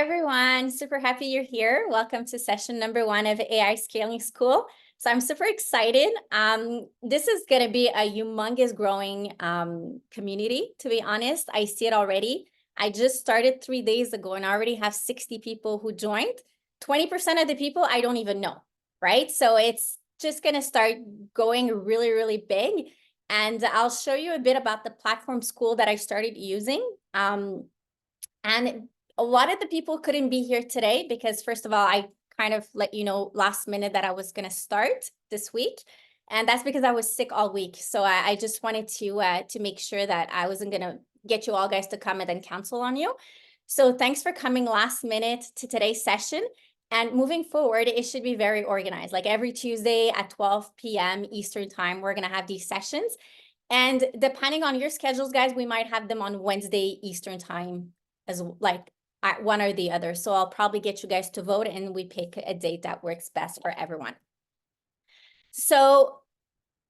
everyone. Super happy you're here. Welcome to session number 1 of AI Scaling School. So I'm super excited. This is going to be a humongous growing community, to be honest. I see it already. I just started 3 days ago and I already have 60 people who joined. 20% of the people I don't even know, right? So it's just going to start going really, really big. And I'll show you a bit about the platform SKOOL that I started using. And a lot of the people couldn't be here today because, first of all, I kind of let you know last minute that I was going to start this week. And that's because I was sick all week. So I just wanted to make sure that I wasn't going to get you all guys to come and then cancel on you. So thanks for coming last minute to today's session. And moving forward, it should be very organized. Like every Tuesday at 12 p.m. Eastern time, we're going to have these sessions. And depending on your schedules, guys, we might have them on Wednesday Eastern time as like one or the other. So I'll probably get you guys to vote and we pick a date that works best for everyone. So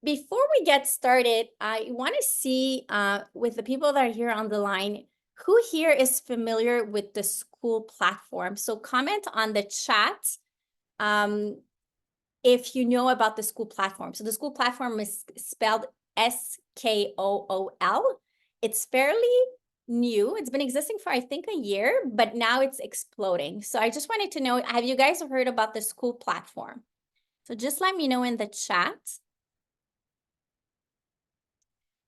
before we get started, I want to see with the people that are here on the line, who here is familiar with the SKOOL platform? So comment on the chat if you know about the SKOOL platform. So the SKOOL platform is spelled SKOOL. It's fairly new. It's been existing for, I think, a year, but now it's exploding. So I just wanted to know, have you guys heard about the SKOOL platform? So just let me know in the chat.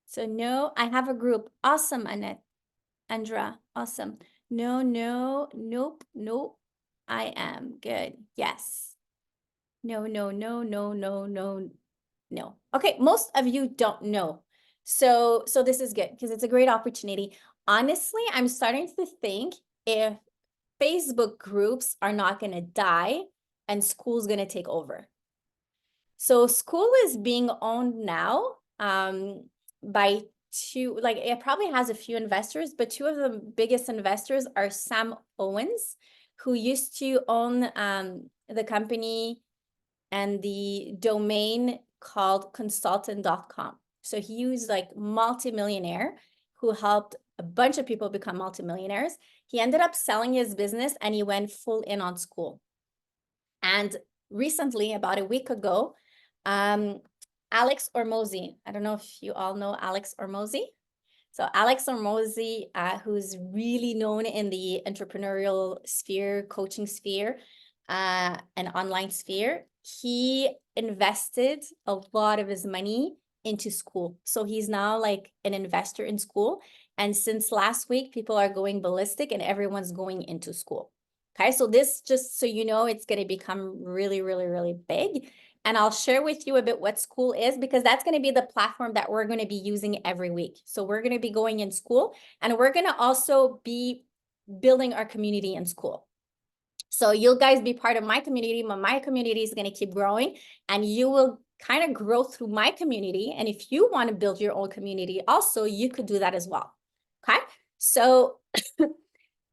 So no, I have a group. Awesome, Annette. Andra, awesome. No, nope. I am good. Yes. No. Okay, most of you don't know. So this is good because it's a great opportunity. Honestly, I'm starting to think if Facebook groups are not going to die and SKOOL's going to take over. So SKOOL is being owned now by two, like it probably has a few investors, but two of the biggest investors are Sam Owens, who used to own the company and the domain called consultant.com. So he was like multimillionaire who helped a bunch of people become multimillionaires. He ended up selling his business and he went full in on SKOOL. And recently, about a week ago, Alex Hormozi, I don't know if you all know Alex Hormozi. So Alex Hormozi, who's really known in the entrepreneurial sphere, coaching sphere, and online sphere, he invested a lot of his money into SKOOL. So he's now like an investor in SKOOL. And since last week, people are going ballistic and everyone's going into SKOOL. Okay, so this, just so you know, it's going to become really, really, really big. And I'll share with you a bit what SKOOL is, because that's going to be the platform that we're going to be using every week. So we're going to be going in SKOOL and we're going to also be building our community in SKOOL. So you'll guys be part of my community, but my community is going to keep growing and you will kind of grow through my community. And if you want to build your own community also, you could do that as well. Okay, so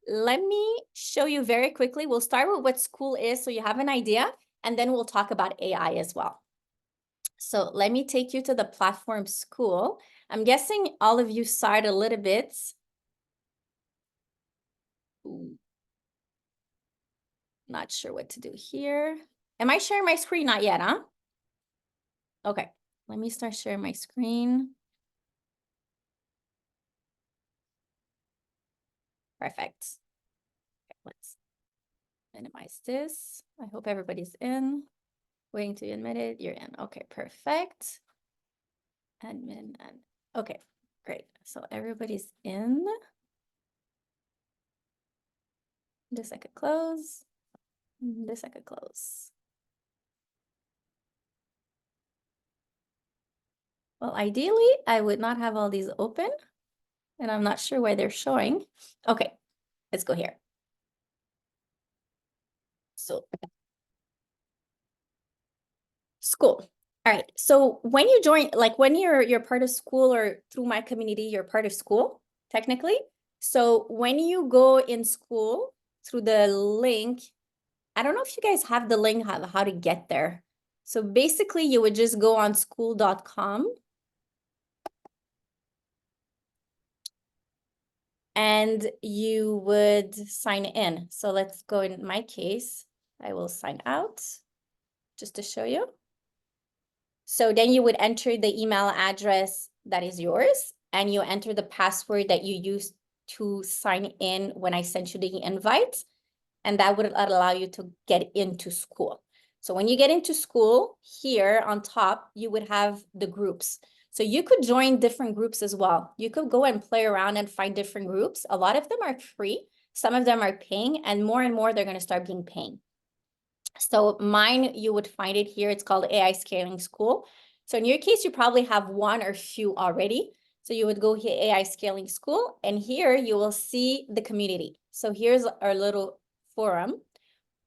let me show you very quickly. We'll start with what SKOOL is so you have an idea, and then we'll talk about AI as well. So let me take you to the platform SKOOL. I'm guessing all of you saw it a little bit. Ooh. Not sure what to do here. Am I sharing my screen? Not yet, huh? Okay, let me start sharing my screen. Perfect. Okay, let's minimize this. I hope everybody's in. Waiting to be admitted. You're in. Okay, perfect. Admin and okay, great. So everybody's in. This I could close. This I could close. Well, ideally, I would not have all these open, and I'm not sure why they're showing. Okay, let's go here. So SKOOL. All right. So when you join, like when you're part of SKOOL or through my community, you're part of SKOOL, technically. So when you go in SKOOL through the link, I don't know if you guys have the link how to get there. So basically you would just go on skool.com. and you would sign in. So let's go in my case, I will sign out just to show you. So then you would enter the email address that is yours, and you enter the password that you used to sign in when I sent you the invite, and that would allow you to get into SKOOL. So when you get into SKOOL, here on top, you would have the groups. So you could join different groups as well. You could go and play around and find different groups. A lot of them are free. Some of them are paying, and more they're going to start being paying. So mine, you would find it here. It's called AI Scaling School. So in your case, you probably have one or few already. So you would go here, AI Scaling School, and here you will see the community. So here's our little forum,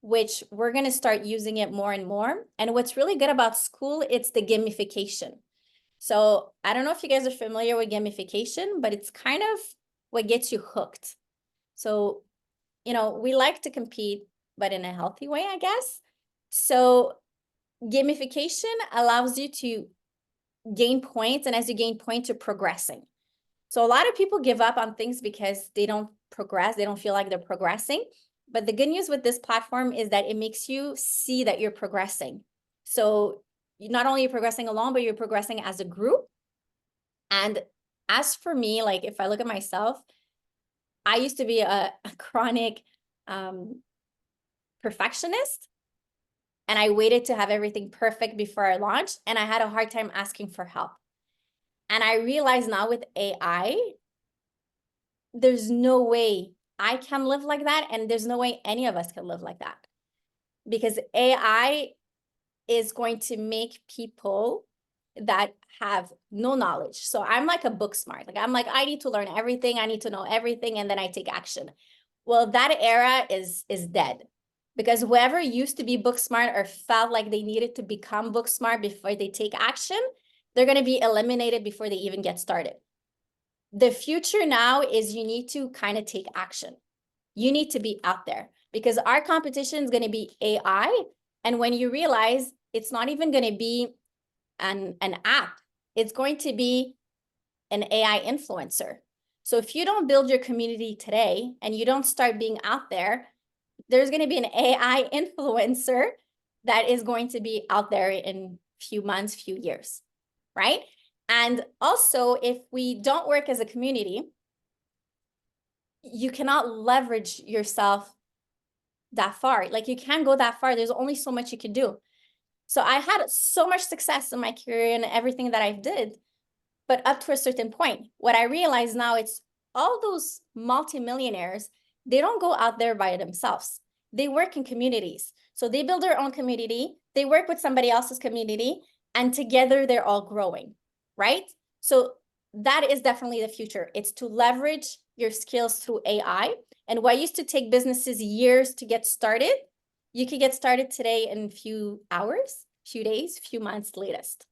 which we're going to start using it more and more. And what's really good about SKOOL, it's the gamification. So I don't know if you guys are familiar with gamification, but it's kind of what gets you hooked. So, you know, we like to compete, but in a healthy way, I guess. So gamification allows you to gain points, and as you gain points, you're progressing. So a lot of people give up on things because they don't progress. They don't feel like they're progressing. But the good news with this platform is that it makes you see that you're progressing. So not only you're progressing alone, but you're progressing as a group. And as for me, like if I look at myself, I used to be a chronic perfectionist, and I waited to have everything perfect before I launched, and I had a hard time asking for help. And I realize now with AI, there's no way I can live like that, and there's no way any of us can live like that, because AI is going to make people that have no knowledge. So I'm like a book smart. Like I'm like, I need to learn everything. I need to know everything, and then I take action. Well, that era is dead, because whoever used to be book smart or felt like they needed to become book smart before they take action, they're going to be eliminated before they even get started. The future now is you need to kind of take action. You need to be out there, because our competition is going to be AI. And when you realize it's not even going to be an app, it's going to be an AI influencer. So if you don't build your community today and you don't start being out there, there's going to be an AI influencer that is going to be out there in few months, few years, right? And also, if we don't work as a community, you cannot leverage yourself that far. Like you can't go that far. There's only so much you can do. So I had so much success in my career and everything that I did, but up to a certain point. What I realize now, it's all those multimillionaires, they don't go out there by themselves. They work in communities. So they build their own community, they work with somebody else's community, and together they're all growing, right? So that is definitely the future. It's to leverage your skills through AI. And what used to take businesses years to get started, you can get started today in a few hours, few days, few months latest.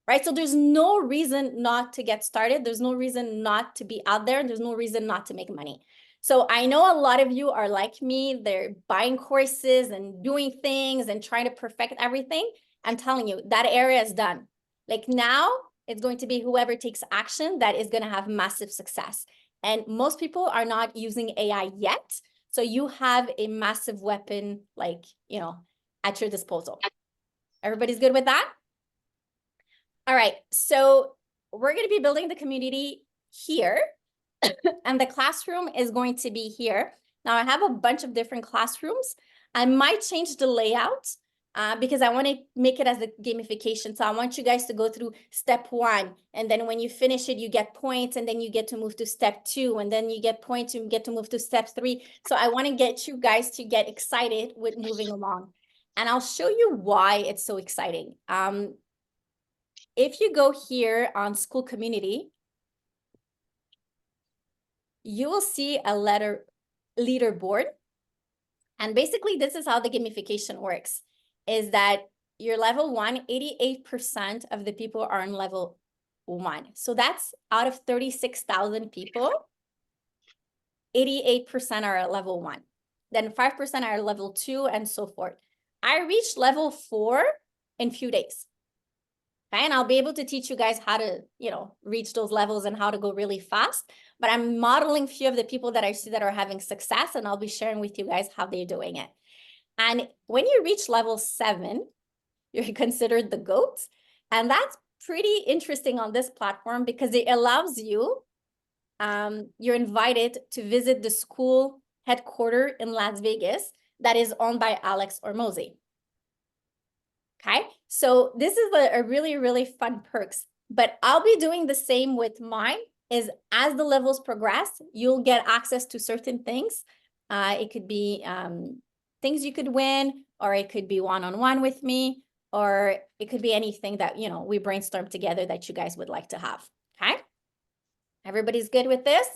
Right? So there's no reason not to get started. There's no reason not to be out there. There's no reason not to make money. So I know a lot of you are like me. They're buying courses and doing things and trying to perfect everything. I'm telling you, that area is done. Like now, it's going to be whoever takes action that is going to have massive success. And most people are not using AI yet. So you have a massive weapon, like, you know, at your disposal. Everybody's good with that? All right, so we're going to be building the community here, and the classroom is going to be here. Now, I have a bunch of different classrooms. I might change the layout because I want to make it as a gamification. So I want you guys to go through step 1, and then when you finish it, you get points, and then you get to move to step 2, and then you get points, and you get to move to step 3. So I want to get you guys to get excited with moving along. And I'll show you why it's so exciting. If you go here on SKOOL community, you will see a leaderboard. And basically, this is how the gamification works, is that you're level 1, 88% of the people are on level 1. So that's out of 36,000 people, 88% are at level 1. Then 5% are level 2, and so forth. I reached level 4 in a few days. Okay, and I'll be able to teach you guys how to, reach those levels and how to go really fast. But I'm modeling a few of the people that I see that are having success, and I'll be sharing with you guys how they're doing it. And when you reach level 7, you're considered the GOAT. And that's pretty interesting on this platform because it allows you, you're invited to visit the SKOOL headquarters in Las Vegas that is owned by Alex Hormozi. Okay, so this is a really, really fun perks, but I'll be doing the same with mine. Is as the levels progress, you'll get access to certain things. It could be things you could win, or it could be one-on-one with me, or it could be anything that, we brainstorm together that you guys would like to have. Okay, everybody's good with this?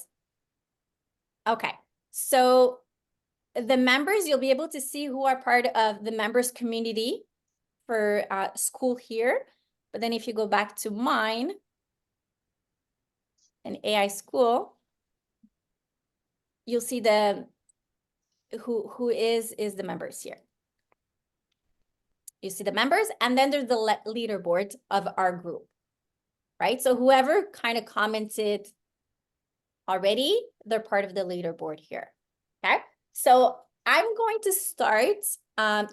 Okay, so the members, you'll be able to see who are part of the members community for SKOOL here. But then if you go back to mine and AI SKOOL, you'll see the who is the members here. You see the members, and then there's the leaderboard of our group, right? So whoever kind of commented already, they're part of the leaderboard here. Okay, so I'm going to start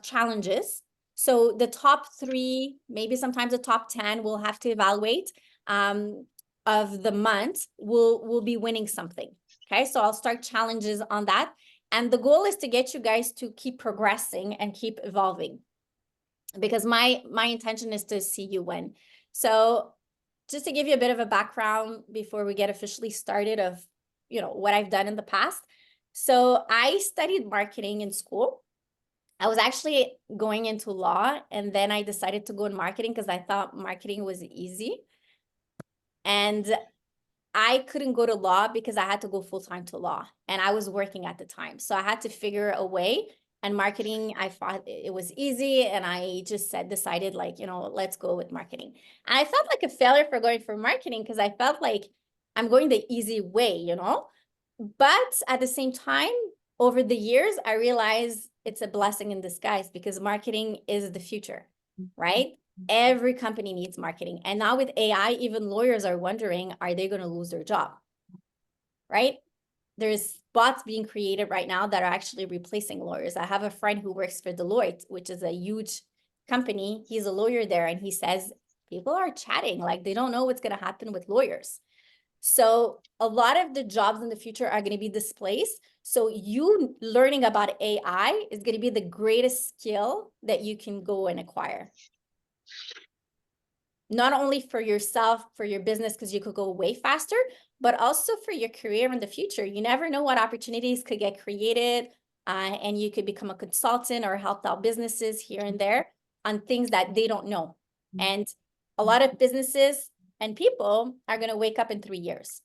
challenges. So the top 3, maybe sometimes the top 10, we'll have to evaluate of the month, we'll be winning something. Okay, so I'll start challenges on that. And the goal is to get you guys to keep progressing and keep evolving, because my intention is to see you win. So just to give you a bit of a background before we get officially started of, what I've done in the past. So I studied marketing in school. I was actually going into law, and then I decided to go in marketing because I thought marketing was easy. And I couldn't go to law because I had to go full-time to law, and I was working at the time. So I had to figure a way. And marketing, I thought it was easy, and I just decided let's go with marketing. And I felt like a failure for going for marketing because I felt like I'm going the easy way, But at the same time, over the years, I realized it's a blessing in disguise because marketing is the future, right? Every company needs marketing. And now with AI, even lawyers are wondering, are they going to lose their job, right? There's bots being created right now that are actually replacing lawyers. I have a friend who works for Deloitte, which is a huge company. He's a lawyer there, and he says people are chatting like they don't know what's going to happen with lawyers. So a lot of the jobs in the future are going to be displaced. So you learning about AI is going to be the greatest skill that you can go and acquire. Not only for yourself, for your business, because you could go way faster, but also for your career in the future. You never know what opportunities could get created, and you could become a consultant or help out businesses here and there on things that they don't know. And a lot of businesses and people are going to wake up in 3 years.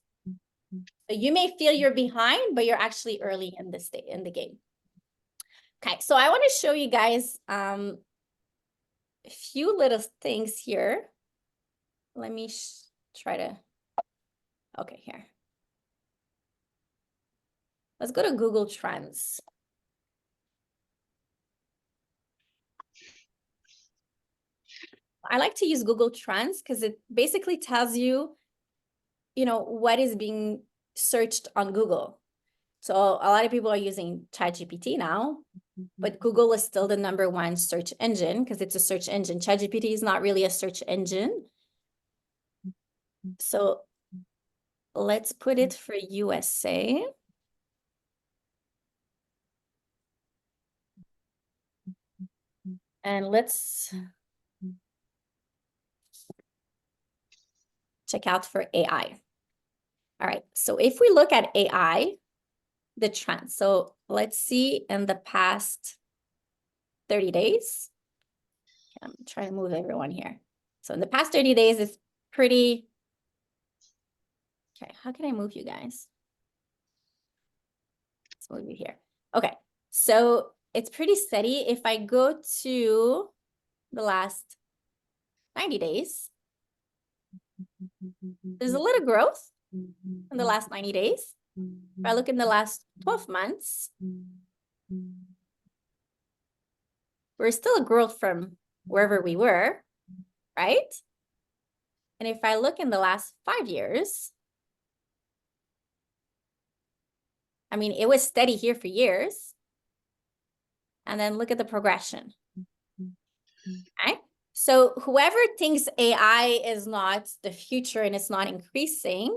So you may feel you're behind, but you're actually early in the game. Okay, so I want to show you guys a few little things here. Let me try to, okay, here. Let's go to Google Trends. I like to use Google Trends because it basically tells you, what is being searched on Google. So a lot of people are using ChatGPT now, but Google is still the #1 search engine because it's a search engine. ChatGPT is not really a search engine. So let's put it for USA. And let's check out for AI. All right, so if we look at AI, the trends. So let's see in the past 30 days. I'm trying to move everyone here. So in the past 30 days, it's pretty, okay, how can I move you guys? Let's move you here. Okay, so it's pretty steady. If I go to the last 90 days, there's a little growth in the last 90 days. If I look in the last 12 months, we're still a growth from wherever we were, right? And if I look in the last 5 years, I mean, it was steady here for years. And then look at the progression. Okay. So whoever thinks AI is not the future and it's not increasing,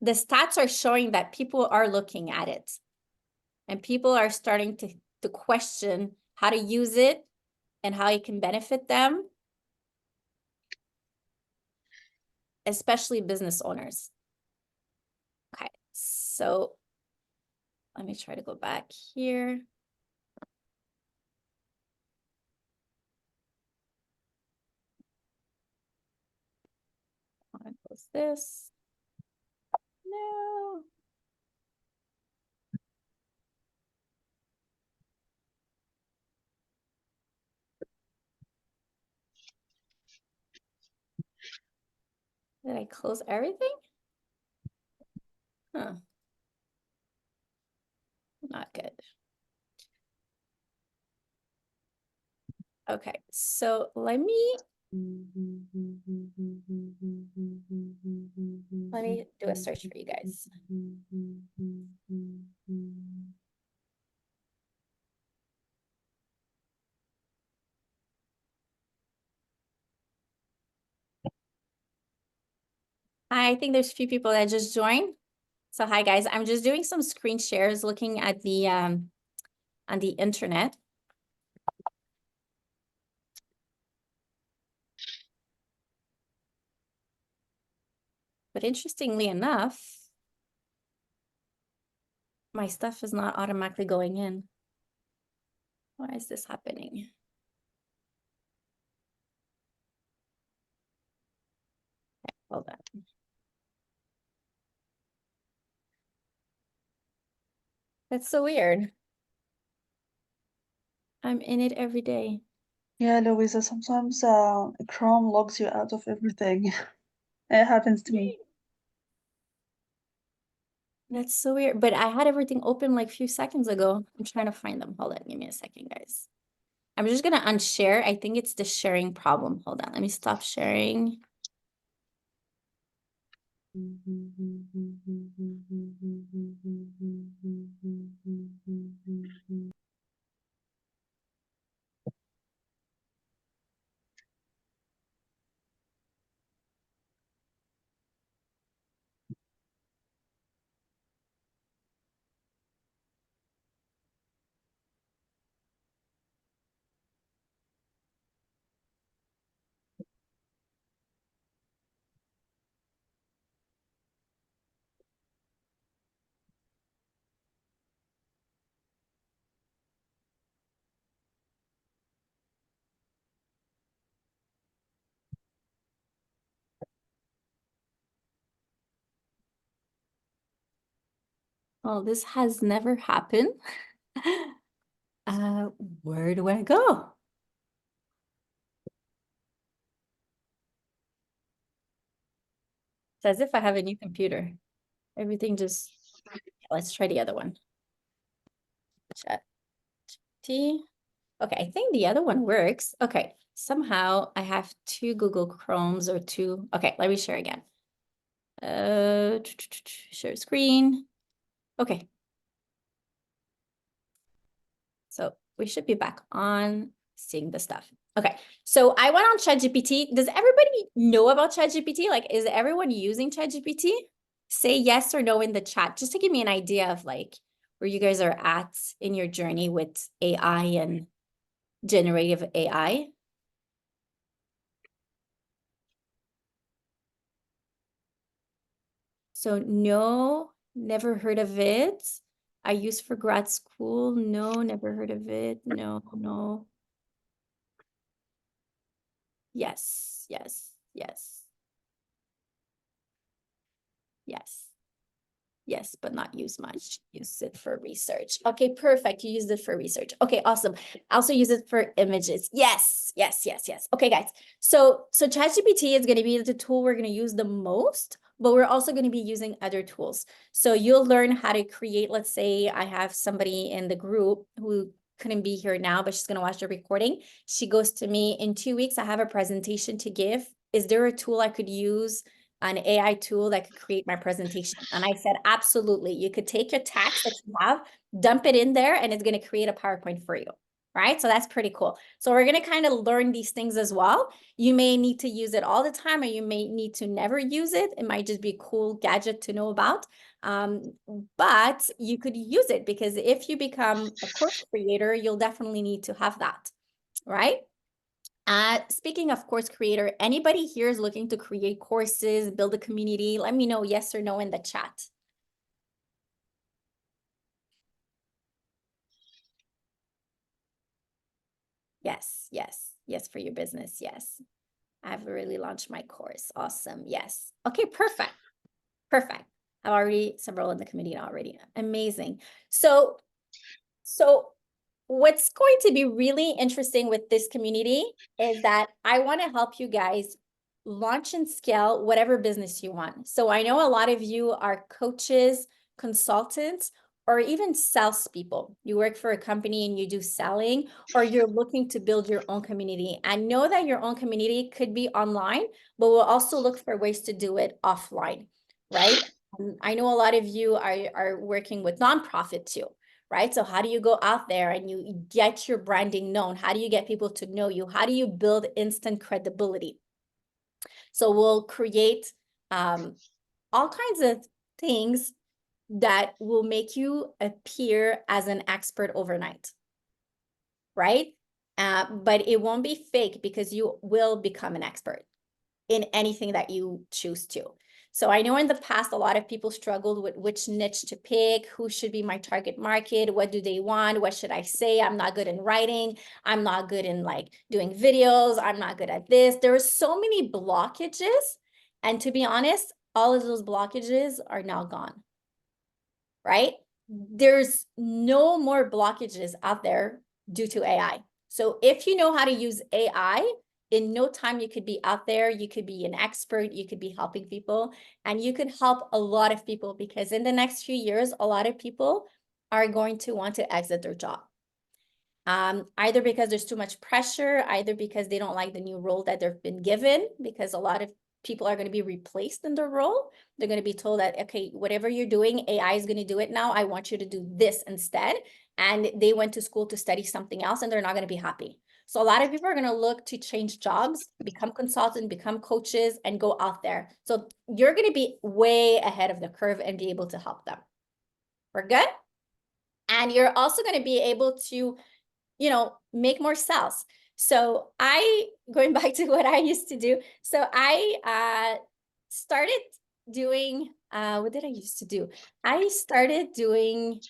the stats are showing that people are looking at it. And people are starting to question how to use it and how it can benefit them, especially business owners. Okay, so let me try to go back here. I want to close this. No. Did I close everything? Huh. Not good. Okay, so let me do a search for you guys. I think there's a few people that just joined. So hi guys, I'm just doing some screen shares looking at the on the internet. But interestingly enough, my stuff is not automatically going in. Why is this happening? Okay, hold on. That's so weird. I'm in it every day. Yeah, Louisa, sometimes Chrome logs you out of everything. It happens to me. That's so weird. But I had everything open like a few seconds ago. I'm trying to find them. Hold on, give me a second, guys. I'm just gonna unshare. I think it's the sharing problem. Hold on, let me stop sharing. Oh, this has never happened. Where do I go? It's as if I have a new computer. Everything just, let's try the other one. Chat T. Okay, I think the other one works. Okay, somehow I have 2 Google Chromes or 2. Okay, let me share again. Share screen. Okay. So we should be back on seeing the stuff. Okay, so I went on ChatGPT. Does everybody know about ChatGPT? Like, is everyone using ChatGPT? Say yes or no in the chat, just to give me an idea of like where you guys are at in your journey with AI and generative AI. So no, never heard of it. I use for grad school. No, never heard of it. No, no. Yes, yes, yes. Yes. Yes, but not use much. Use it for research. Okay, perfect. You used it for research. Okay, awesome. I also use it for images. Yes, yes, yes, yes. Okay, guys. So ChatGPT is going to be the tool we're going to use the most, but we're also going to be using other tools. So you'll learn how to create, let's say I have somebody in the group who couldn't be here now, but she's going to watch the recording. She goes to me in 2 weeks. I have a presentation to give is there a tool I could use, an AI tool that could create my presentation? And I said, absolutely. You could take your text that you have, dump it in there, and it's going to create a PowerPoint for you. Right? So that's pretty cool. So we're going to kind of learn these things as well. You may need to use it all the time, or you may need to never use it. It might just be a cool gadget to know about. But you could use it, because if you become a course creator, you'll definitely need to have that, right? Speaking of course creator, anybody here is looking to create courses, build a community? Let me know yes or no in the chat. Yes, yes, yes, for your business, yes. I've really launched my course. Awesome, yes. Okay, perfect, perfect. I've already several in the community already. Amazing. So what's going to be really interesting with this community is that I want to help you guys launch and scale whatever business you want. So I know a lot of you are coaches, consultants, or even salespeople. You work for a company and you do selling, or you're looking to build your own community. And know that your own community could be online, but we'll also look for ways to do it offline, right? I know a lot of you are working with nonprofit too, right? So how do you go out there and you get your branding known? How do you get people to know you? How do you build instant credibility? So we'll create all kinds of things that will make you appear as an expert overnight, right? But it won't be fake, because you will become an expert in anything that you choose to. So I know in the past, a lot of people struggled with which niche to pick, who should be my target market, what do they want, what should I say? I'm not good in writing. I'm not good in like doing videos. I'm not good at this. There are so many blockages. And to be honest, all of those blockages are now gone, right? There's no more blockages out there due to AI. So if you know how to use AI, in no time you could be out there, you could be an expert, you could be helping people, and you could help a lot of people, because in the next few years, a lot of people are going to want to exit their job. Either because there's too much pressure, either because they don't like the new role that they've been given, because a lot of people are going to be replaced in their role. They're going to be told that, okay, whatever you're doing, AI is going to do it now. I want you to do this instead. And they went to school to study something else, and they're not going to be happy. So a lot of people are going to look to change jobs, become consultants, become coaches, and go out there. So you're going to be way ahead of the curve and be able to help them. We're good? And you're also going to be able to, make more sales. So going back to what I used to do. So I started doing, what did I used to do? I started doing,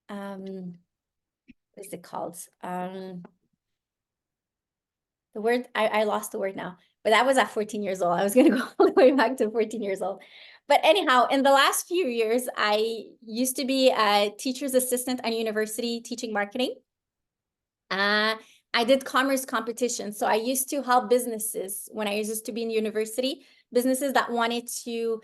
what is it called? The word, I lost the word now, but that was at 14 years old. I was going to go all the way back to 14 years old. But anyhow, in the last few years, I used to be a teacher's assistant at university teaching marketing. I did commerce competition. So I used to help businesses when I used to be in university, businesses that wanted to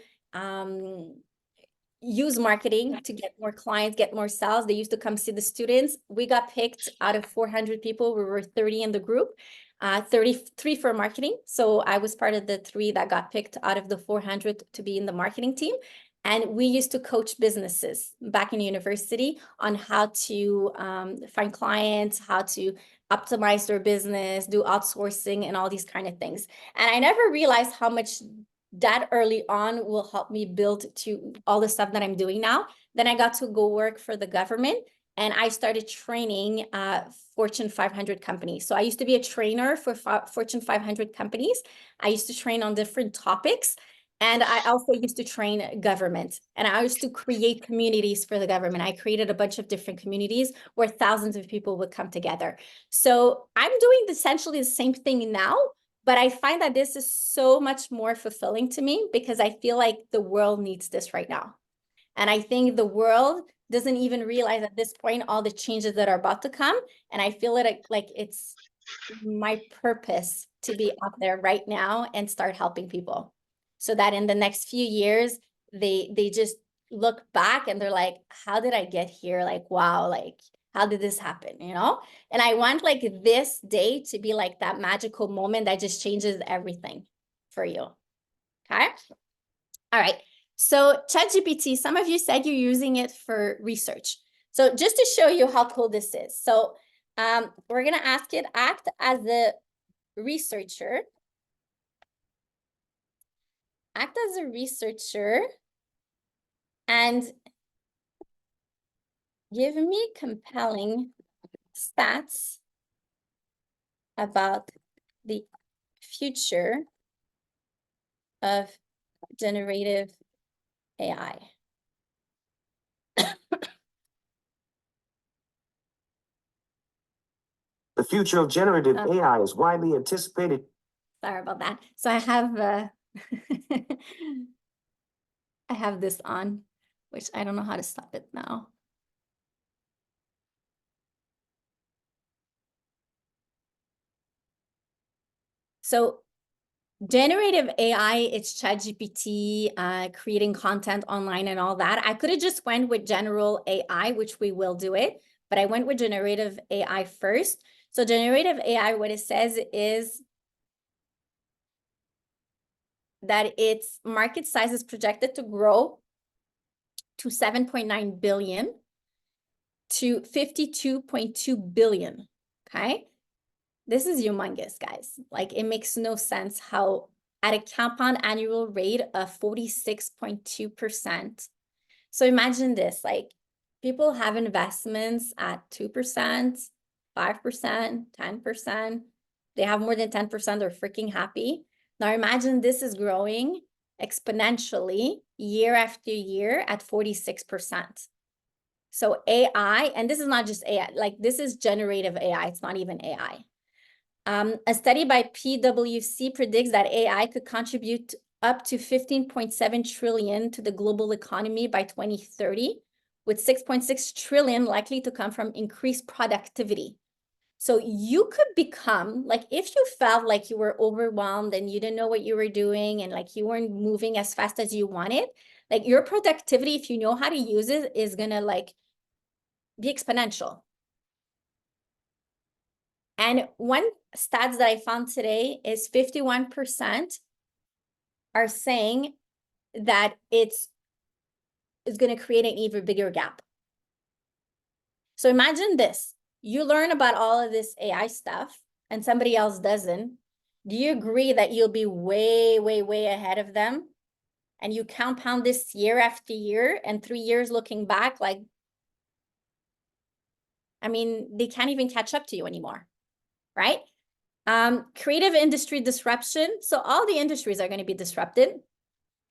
use marketing to get more clients, get more sales. They used to come see the students. We got picked out of 400 people. We were 30 in the group, 33 for marketing. So I was part of the 3 that got picked out of the 400 to be in the marketing team. And we used to coach businesses back in university on how to find clients, how to optimize their business, do outsourcing, and all these kind of things. And I never realized how much that early on will help me build to all the stuff that I'm doing now. Then I got to go work for the government, and I started training Fortune 500 companies. So I used to be a trainer for Fortune 500 companies. I used to train on different topics. And I also used to train government, and I used to create communities for the government. I created a bunch of different communities where thousands of people would come together. So I'm doing essentially the same thing now, but I find that this is so much more fulfilling to me, because I feel like the world needs this right now. And I think the world doesn't even realize at this point all the changes that are about to come. And I feel it like it's my purpose to be out there right now and start helping people, so that in the next few years, they just look back and they're like, how did I get here? Like, wow, like, how did this happen? And I want like this day to be like that magical moment that just changes everything. for you. Okay. All right. So ChatGPT, some of you said you're using it for research. So just to show you how cool this is. So we're going to ask it, act as the researcher. Act as a researcher and give me compelling stats about the future of generative AI. The future of generative AI is widely anticipated. Sorry about that. So I have I have this on, which I don't know how to stop it now. So generative AI, it's ChatGPT, creating content online and all that. I could have just went with general AI, which we will do it, but I went with generative AI first. So generative AI, what it says is that its market size is projected to grow to 7.9 billion to 52.2 billion, okay? This is humongous, guys. Like, it makes no sense how at a compound annual rate of 46.2%. So imagine this, like, people have investments at 2%, 5%, 10%. They have more than 10%, they're freaking happy. Now imagine this is growing exponentially year after year at 46%. So AI, and this is not just AI, like this is generative AI, it's not even AI. A study by PwC predicts that AI could contribute up to 15.7 trillion to the global economy by 2030, with 6.6 trillion likely to come from increased productivity. So you could become, like, if you felt like you were overwhelmed and you didn't know what you were doing and like you weren't moving as fast as you wanted, like your productivity, if you know how to use it, is gonna like be exponential. And one stats that I found today is 51% are saying that it's going to create an even bigger gap. So imagine this. You learn about all of this AI stuff and somebody else doesn't. Do you agree that you'll be way, way, way ahead of them? And you compound this year after year, and 3 years looking back, like, I mean, they can't even catch up to you anymore, right? Creative industry disruption. So all the industries are going to be disrupted.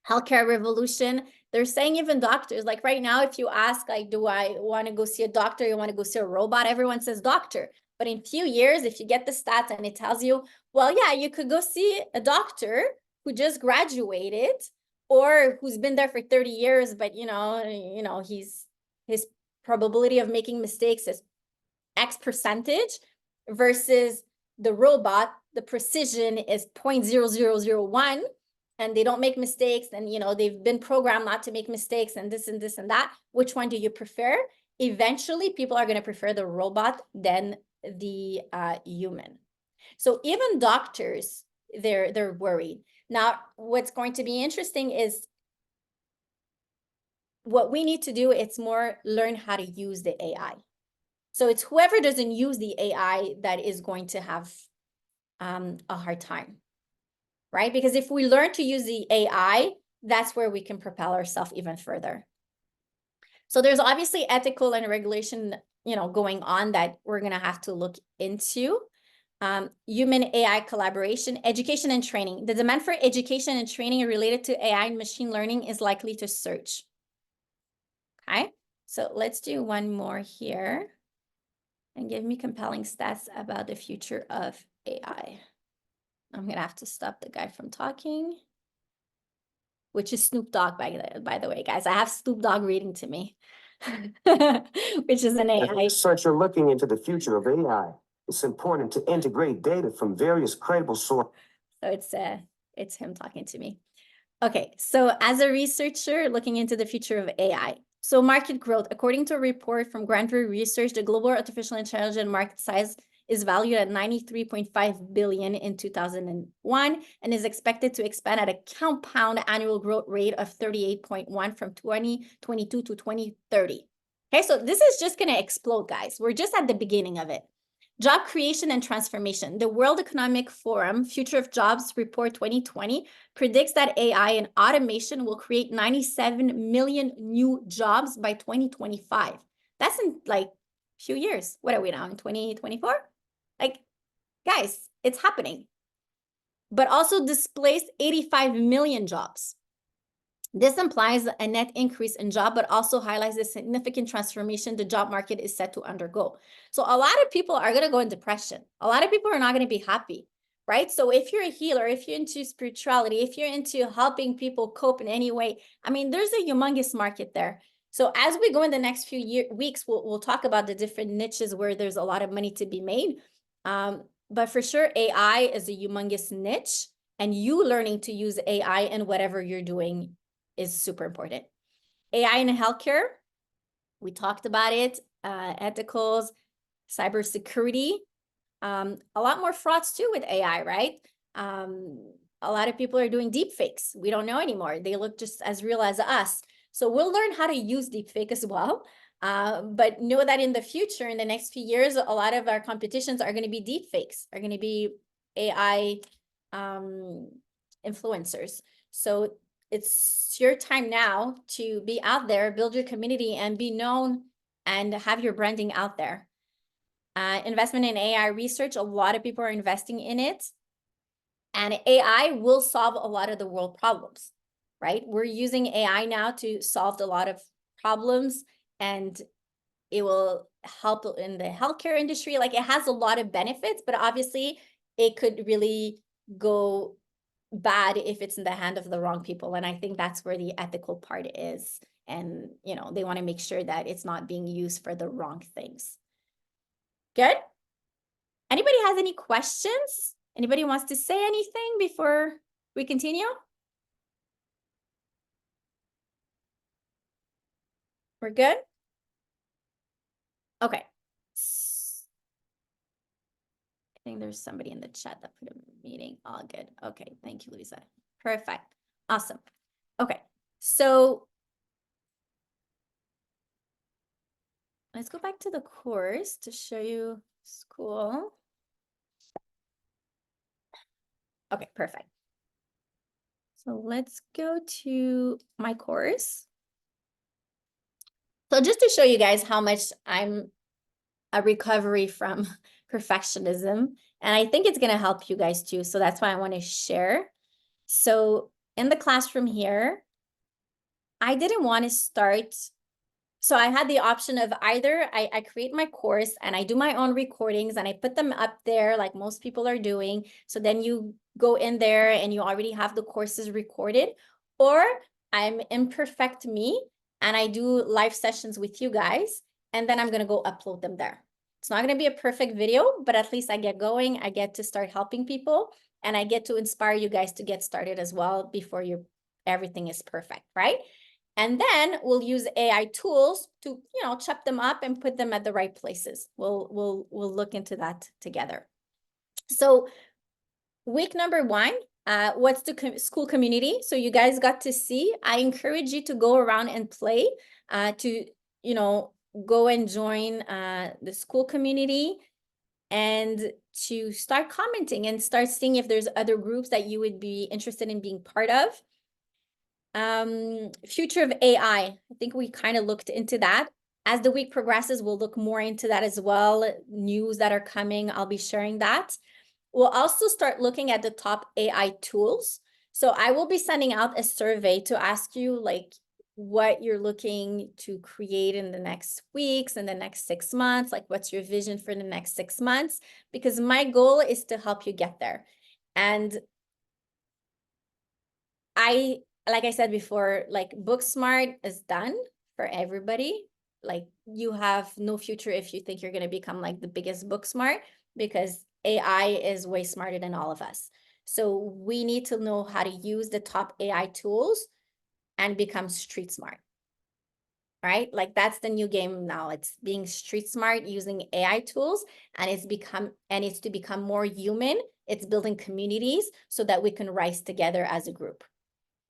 Healthcare revolution. They're saying even doctors, like right now, if you ask, like, do I want to go see a doctor? You want to go see a robot? Everyone says doctor. But in a few years, if you get the stats and it tells you, well, yeah, you could go see a doctor who just graduated or who's been there for 30 years, but his probability of making mistakes is X percentage versus the robot, the precision is 0.0001 and they don't make mistakes, and they've been programmed not to make mistakes and this and this and that. Which one do you prefer? Eventually, people are going to prefer the robot than the human. So even doctors, they're worried. Now, what's going to be interesting is what we need to do, it's more learn how to use the AI. So it's whoever doesn't use the AI that is going to have a hard time, right? Because if we learn to use the AI, that's where we can propel ourselves even further. So there's obviously ethical and regulation, going on that we're going to have to look into. Human AI collaboration, education and training. The demand for education and training related to AI and machine learning is likely to surge. Okay, so let's do one more here. And give me compelling stats about the future of AI. I'm going to have to stop the guy from talking, which is Snoop Dogg, by the way, guys. I have Snoop Dogg reading to me, which is an AI. As a researcher looking into the future of AI, it's important to integrate data from various credible sources. So it's him talking to me. Okay, so as a researcher looking into the future of AI, so market growth, according to a report from Grand View Research, the global artificial intelligence market size is valued at 93.5 billion in 2001 and is expected to expand at a compound annual growth rate of 38.1 from 2022 to 2030. Okay, so this is just going to explode, guys. We're just at the beginning of it. Job creation and transformation. The World Economic Forum Future of Jobs Report 2020 predicts that AI and automation will create 97 million new jobs by 2025. That's in like a few years. What are we now, in 2024? Like, guys, it's happening. But also displaced 85 million jobs. This implies a net increase in job, but also highlights the significant transformation the job market is set to undergo. So a lot of people are going to go in depression. A lot of people are not going to be happy, right? So if you're a healer, if you're into spirituality, if you're into helping people cope in any way, I mean, there's a humongous market there. So as we go in the next few weeks, we'll talk about the different niches where there's a lot of money to be made. But for sure, AI is a humongous niche, and you learning to use AI in whatever you're doing is super important. AI in healthcare, we talked about it, ethicals, cybersecurity, a lot more frauds too with AI, right? A lot of people are doing deep fakes. We don't know anymore. They look just as real as us. So we'll learn how to use deep fake as well. But know that in the future, in the next few years, a lot of our competitions are going to be deep fakes, are going to be AI influencers. So it's your time now to be out there, build your community, and be known and have your branding out there. Investment in AI research, a lot of people are investing in it. And AI will solve a lot of the world problems, right? We're using AI now to solve a lot of problems, and it will help in the healthcare industry. Like, it has a lot of benefits, but obviously it could really go bad if it's in the hand of the wrong people. And I think that's where the ethical part is. And, you know, they want to make sure that it's not being used for the wrong things. Good? Anybody has any questions? Anybody wants to say anything before we continue? We're good? Okay. I think there's somebody in the chat that put a meeting. All good. Okay. Thank you, Louisa. Perfect. Awesome. Okay. So let's go back to the course to show you SKOOL. Okay, perfect. So let's go to my course. So just to show you guys how much I'm a recovery from perfectionism, and I think it's going to help you guys too. So that's why I want to share. So in the classroom here, I didn't want to start. So I had the option of either I create my course and I do my own recordings and I put them up there like most people are doing. So then you go in there and you already have the courses recorded, or I'm imperfect me and I do live sessions with you guys, and then I'm going to go upload them there. It's not going to be a perfect video, but at least I get going. I get to start helping people, and I get to inspire you guys to get started as well before everything is perfect, right? And then we'll use AI tools to, you know, chop them up and put them at the right places. We'll look into that together. So week number 1, what's the SKOOL community? So you guys got to see. I encourage you to go around and play, to, you know, go and join the SKOOL community, and to start commenting and start seeing if there's other groups that you would be interested in being part of. Future of AI. I think we kind of looked into that. As the week progresses, we'll look more into that as well. News that are coming, I'll be sharing that. We'll also start looking at the top AI tools. So I will be sending out a survey to ask you like what you're looking to create in the next weeks, in the next 6 months, like what's your vision for the next 6 months, because my goal is to help you get there. And like I said before, like book smart is done for everybody. Like you have no future if you think you're going to become like the biggest book smart, because AI is way smarter than all of us. So we need to know how to use the top AI tools and become street smart. right? Like that's the new game now. It's being street smart using AI tools, and it's to become more human. It's building communities so that we can rise together as a group.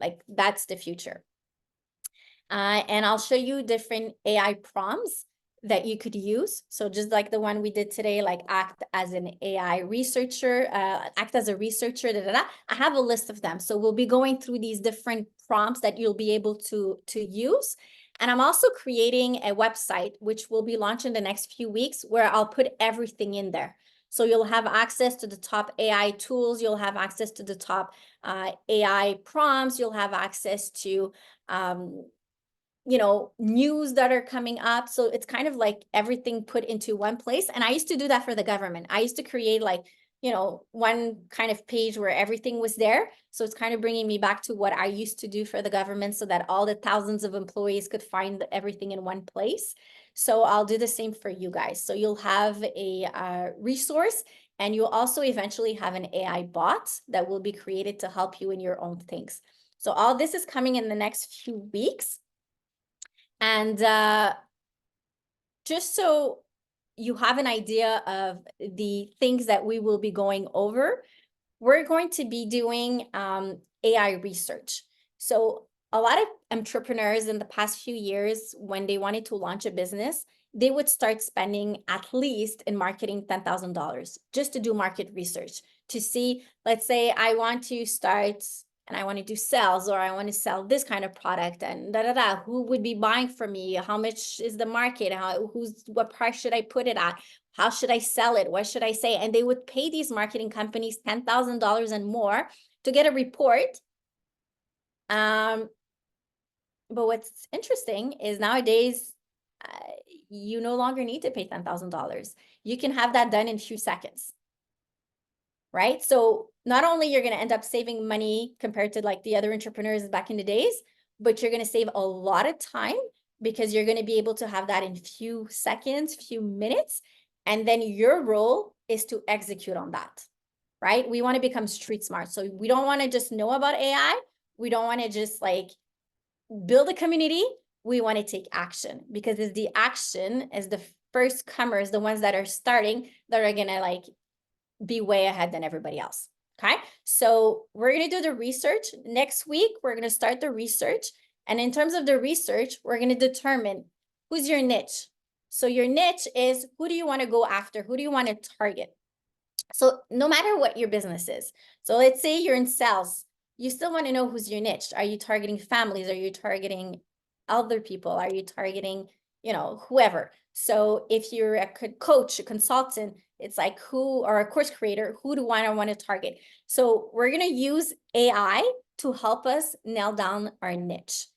Like that's the future. And I'll show you different AI prompts that you could use. So just like the one we did today, like act as an AI researcher, act as a researcher, I have a list of them. So we'll be going through these different prompts that you'll be able to use. And I'm also creating a website, which will be launched in the next few weeks, where I'll put everything in there. So you'll have access to the top AI tools. You'll have access to the top AI prompts. You'll have access to news that are coming up. So it's kind of like everything put into one place. And I used to do that for the government. I used to create like, one kind of page where everything was there. So it's kind of bringing me back to what I used to do for the government, so that all the thousands of employees could find everything in one place. So I'll do the same for you guys. So you'll have a resource, and you'll also eventually have an AI bot that will be created to help you in your own things. So all this is coming in the next few weeks. And just so you have an idea of the things that we will be going over, we're going to be doing AI research. So a lot of entrepreneurs in the past few years, when they wanted to launch a business, they would start spending at least in marketing $10,000 just to do market research, to see, let's say I want to start and I want to do sales, or I want to sell this kind of product, and who would be buying from me? How much is the market? What price should I put it at? How should I sell it? What should I say? And they would pay these marketing companies $10,000 and more to get a report. But what's interesting is nowadays, you no longer need to pay $10,000. You can have that done in a few seconds. Right? So not only you're going to end up saving money compared to like the other entrepreneurs back in the days, but you're going to save a lot of time, because you're going to be able to have that in few seconds, few minutes. And then your role is to execute on that, right? We want to become street smart. So we don't want to just know about AI. We don't want to just like build a community. We want to take action, because it's the action as the first comers, the ones that are starting, that are going to like be way ahead than everybody else. Okay, so we're going to do the research next week. We're going to start the research. And in terms of the research, we're going to determine who's your niche. So your niche is, who do you want to go after? Who do you want to target? So no matter what your business is. So let's say you're in sales. You still want to know who's your niche. Are you targeting families? Are you targeting other people? Are you targeting, whoever? So if you're a coach, a consultant, it's like or a course creator, who do I want to target? So we're going to use AI to help us nail down our niche.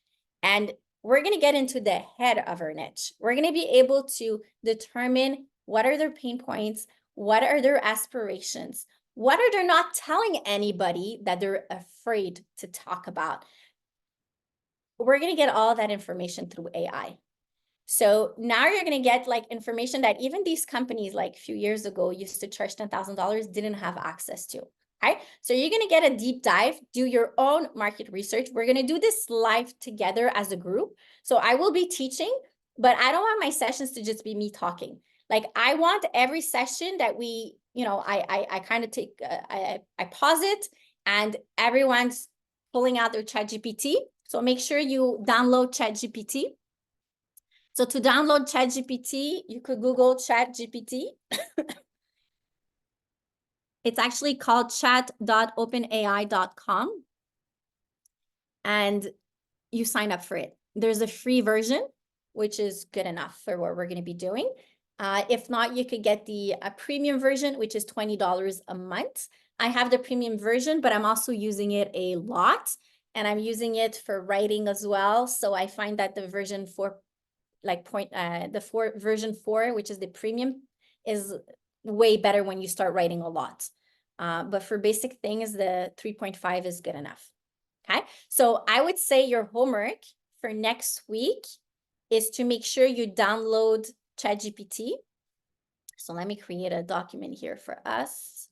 And we're going to get into the head of our niche. We're going to be able to determine what are their pain points, what are their aspirations, what are they not telling anybody that they're afraid to talk about. We're going to get all that information through AI. So now you're going to get like information that even these companies like a few years ago used to charge $10,000 didn't have access to. Okay, so you're going to get a deep dive, do your own market research. We're going to do this live together as a group. So I will be teaching, but I don't want my sessions to just be me talking. Like I want every session that we, I kind of take, I pause it, and everyone's pulling out their ChatGPT. So make sure you download ChatGPT. So to download ChatGPT, you could Google ChatGPT. It's actually called chat.openai.com. And you sign up for it. There's a free version, which is good enough for what we're going to be doing. If not, you could get the premium version, which is $20 a month. I have the premium version, but I'm also using it a lot. And I'm using it for writing as well. So I find that the version 4, version 4, which is the premium, is way better when you start writing a lot. But for basic things, the 3.5 is good enough. Okay, so I would say your homework for next week is to make sure you download ChatGPT. So let me create a document here for us.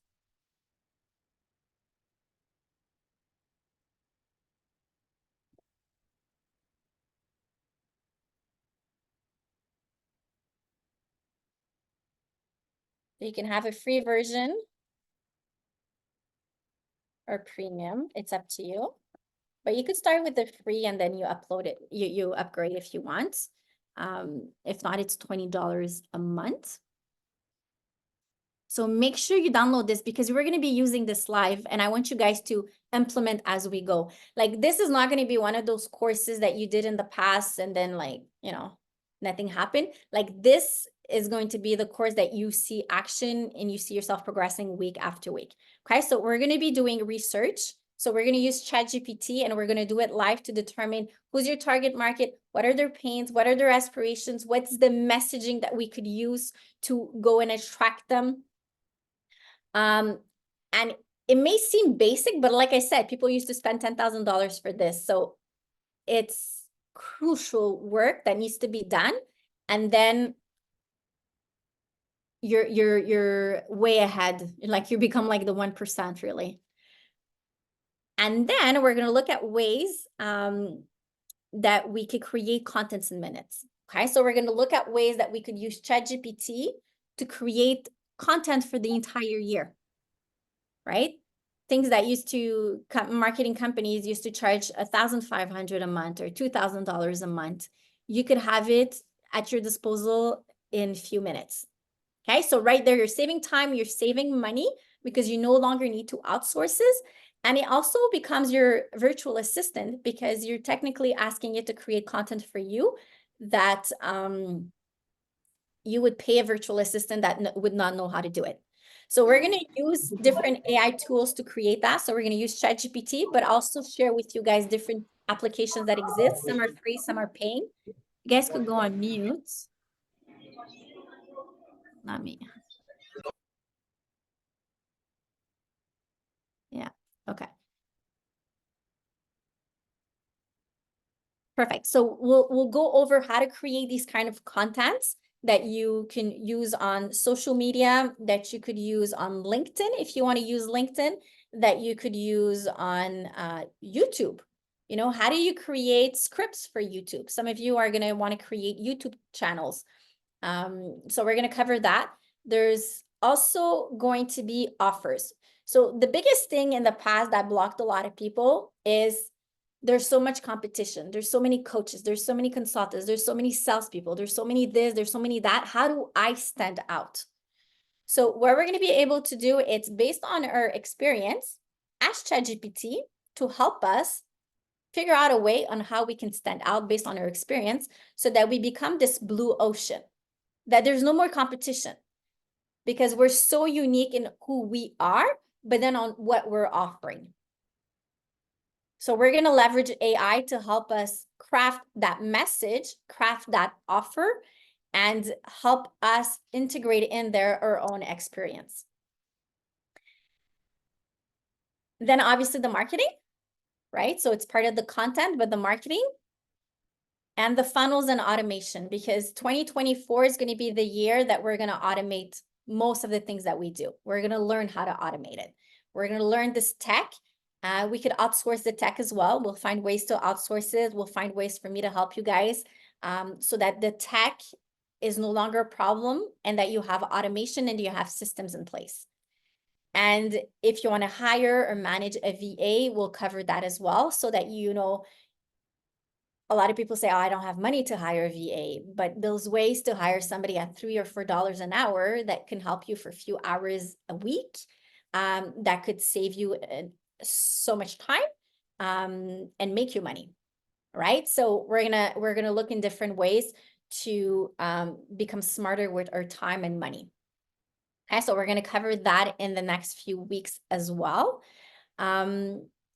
You can have a free version or premium. It's up to you. But you could start with the free and then you upload it. You upgrade if you want. If not, it's $20 a month. So make sure you download this because we're going to be using this live and I want you guys to implement as we go. Like this is not going to be one of those courses that you did in the past and then like, you know, nothing happened. Like this is going to be the course that you see action and you see yourself progressing week after week. Okay, so we're going to be doing research. So we're going to use ChatGPT and we're going to do it live to determine who's your target market, what are their pains, what are their aspirations, what's the messaging that we could use to go and attract them. And it may seem basic, but like I said, people used to spend $10,000 for this. So it's crucial work that needs to be done. And then you're way ahead. Like you become like the 1% really. And then we're going to look at ways that we could create contents in minutes. Okay, so we're going to look at ways that we could use ChatGPT to create content for the entire year. Right? Things that used to, marketing companies used to charge $1,500 a month or $2,000 a month. You could have it at your disposal in a few minutes. Okay, so right there, you're saving time, you're saving money because you no longer need to outsource this. And it also becomes your virtual assistant because you're technically asking it to create content for you that you would pay a virtual assistant that would not know how to do it. So we're going to use different AI tools to create that. So we're going to use ChatGPT, but also share with you guys different applications that exist. Some are free, some are paying. You guys could go on mute. Not me. Yeah, okay. Perfect. So we'll go over how to create these kind of contents that you can use on social media, that you could use on LinkedIn if you want to use LinkedIn, that you could use on YouTube. You know, how do you create scripts for YouTube? Some of you are going to want to create YouTube channels. So we're going to cover that. There's also going to be offers. So the biggest thing in the past that blocked a lot of people is there's so much competition. There's so many coaches. There's so many consultants. There's so many salespeople. There's so many this. There's so many that. How do I stand out? So what we're going to be able to do, it's based on our experience, ask ChatGPT to help us figure out a way on how we can stand out based on our experience so that we become this blue ocean, that there's no more competition because we're so unique in who we are, but then on what we're offering. So we're going to leverage AI to help us craft that message, craft that offer, and help us integrate in there our own experience. Then obviously the marketing, right? So it's part of the content, but the marketing and the funnels and automation, because 2024 is going to be the year that we're going to automate most of the things that we do. We're going to learn how to automate it. We're going to learn this tech. We could outsource the tech as well. We'll find ways to outsource it. We'll find ways for me to help you guys so that the tech is no longer a problem and that you have automation and you have systems in place. And if you want to hire or manage a VA, we'll cover that as well so that, you know, a lot of people say, oh, I don't have money to hire a VA, but there's ways to hire somebody at $3 or $4 an hour that can help you for a few hours a week. That could save you so much time and make you money, right? So we're gonna look in different ways to become smarter with our time and money. Okay, so we're gonna cover that in the next few weeks as well.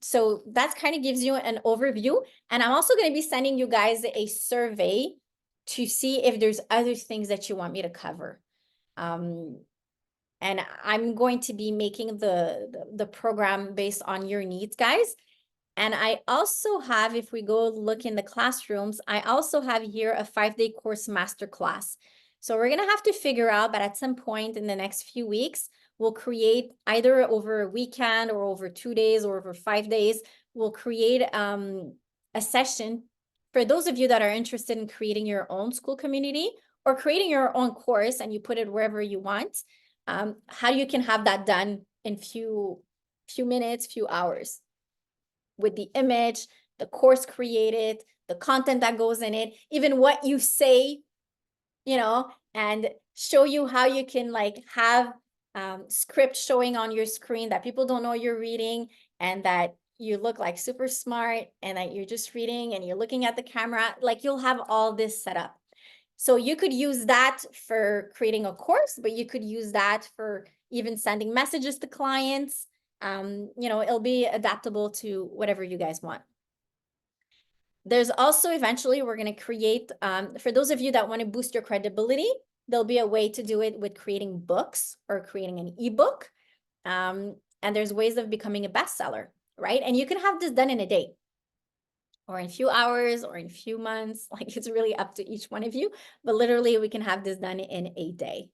So that kind of gives you an overview. And I'm also going to be sending you guys a survey to see if there's other things that you want me to cover. And I'm going to be making the program based on your needs, guys. And I also have, if we go look in the classrooms, I also have here a 5-day course masterclass. So we're going to have to figure out, but at some point in the next few weeks, we'll create either over a weekend or over 2 days or over 5 days, we'll create a session for those of you that are interested in creating your own school community or creating your own course and you put it wherever you want. how you can have that done in few minutes, few hours, with the image, the course created, the content that goes in it, even what you say, you know, and show you how you can like have script showing on your screen that people don't know you're reading, and that you look like super smart, and that you're just reading and you're looking at the camera. Like, you'll have all this set up. So you could use that for creating a course, but you could use that for even sending messages to clients. You know, it'll be adaptable to whatever you guys want. There's also, eventually, we're going to create, for those of you that want to boost your credibility, there'll be a way to do it with creating books or creating an ebook. And there's ways of becoming a bestseller, right? And you can have this done in a day, or in a few hours, or in a few months. Like, it's really up to each one of you, but literally we can have this done in a day.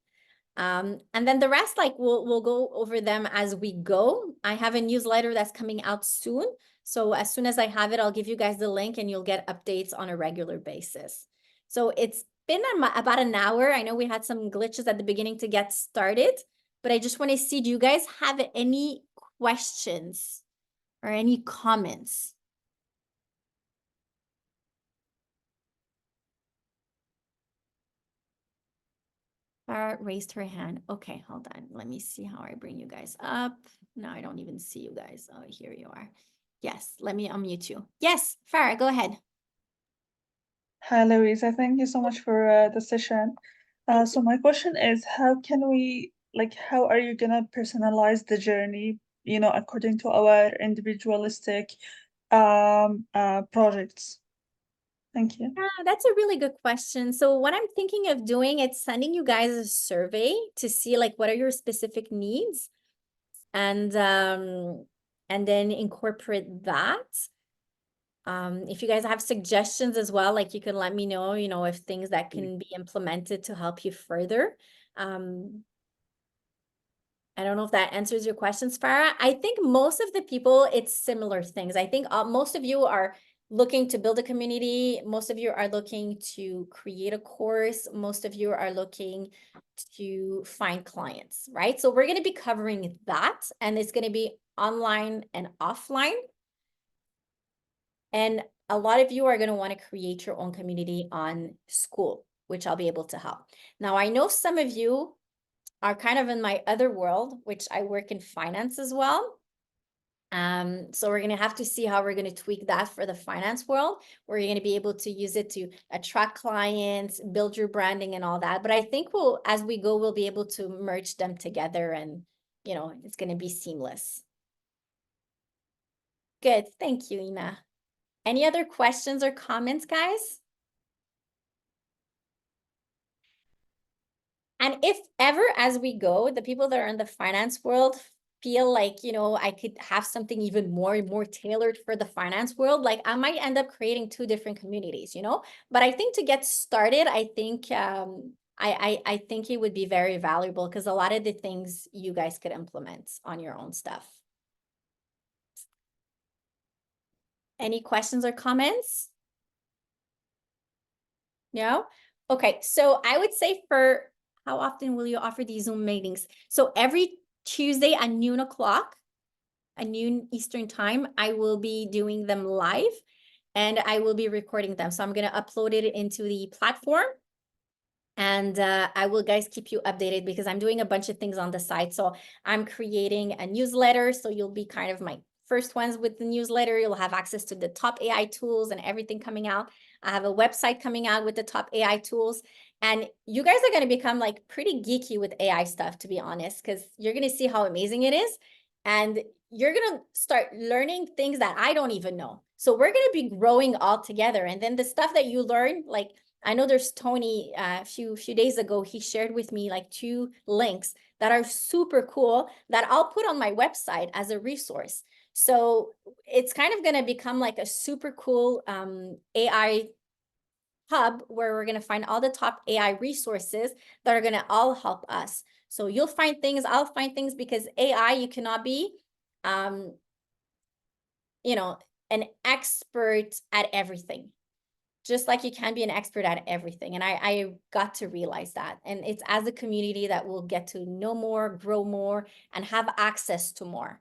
And then the rest, like, we'll go over them as we go. I have a newsletter that's coming out soon. So as soon as I have it, I'll give you guys the link and you'll get updates on a regular basis. So it's been about an hour. I know we had some glitches at the beginning to get started, but I just want to see, do you guys have any questions or any comments? Farah raised her hand. Okay, hold on. Let me see how I bring you guys up. No, I don't even see you guys. Oh, here you are. Yes, let me unmute you. Yes, Farah, go ahead. Hi, Louisa. Thank you so much for the session. So my question is, how can we, like, how are you gonna personalize the journey, you know, according to our individualistic projects? Thank you. Yeah, that's a really good question. So what I'm thinking of doing is sending you guys a survey to see like what are your specific needs, and then incorporate that. If you guys have suggestions as well, like, you can let me know, you know, if things that can be implemented to help you further. I don't know if that answers your questions, Farah. I think most of the people, it's similar things. I think most of you are looking to build a community. Most of you are looking to create a course. Most of you are looking to find clients, right? So we're going to be covering that, and it's going to be online and offline. And a lot of you are going to want to create your own community on SKOOL, which I'll be able to help. Now, I know some of you are kind of in my other world, which I work in finance as well. So we're going to have to see how we're going to tweak that for the finance world, where you're going to be able to use it to attract clients, build your branding and all that. But I think as we go, we'll be able to merge them together, and, you know, it's going to be seamless. Good. Thank you, Ina. Any other questions or comments, guys? And if ever, as we go, the people that are in the finance world feel like, you know, I could have something even more tailored for the finance world, like, I might end up creating 2 different communities, you know. But I think to get started, I think I think it would be very valuable, because a lot of the things you guys could implement on your own stuff. Any questions or comments? No? Okay, so I would say, for how often will you offer these Zoom meetings? So every Tuesday at noon Eastern time, I will be doing them live, and I will be recording them. So I'm going to upload it into the platform, and I will, guys, keep you updated, because I'm doing a bunch of things on the side. So I'm creating a newsletter, so you'll be kind of my first ones with the newsletter. You'll have access to the top AI tools and everything coming out. I have a website coming out with the top AI tools, and you guys are going to become like pretty geeky with AI stuff, to be honest, because you're going to see how amazing it is, and you're going to start learning things that I don't even know. So we're going to be growing all together. And then the stuff that you learn, like, I know there's Tony, a few days ago, he shared with me like 2 links that are super cool that I'll put on my website as a resource. So it's kind of going to become like a super cool AI hub, where we're going to find all the top AI resources that are going to all help us. So you'll find things, I'll find things, because AI, you cannot be, you know, an expert at everything. just like you can be an expert at everything. And I got to realize that. And it's as a community that we'll get to know more, grow more, and have access to more.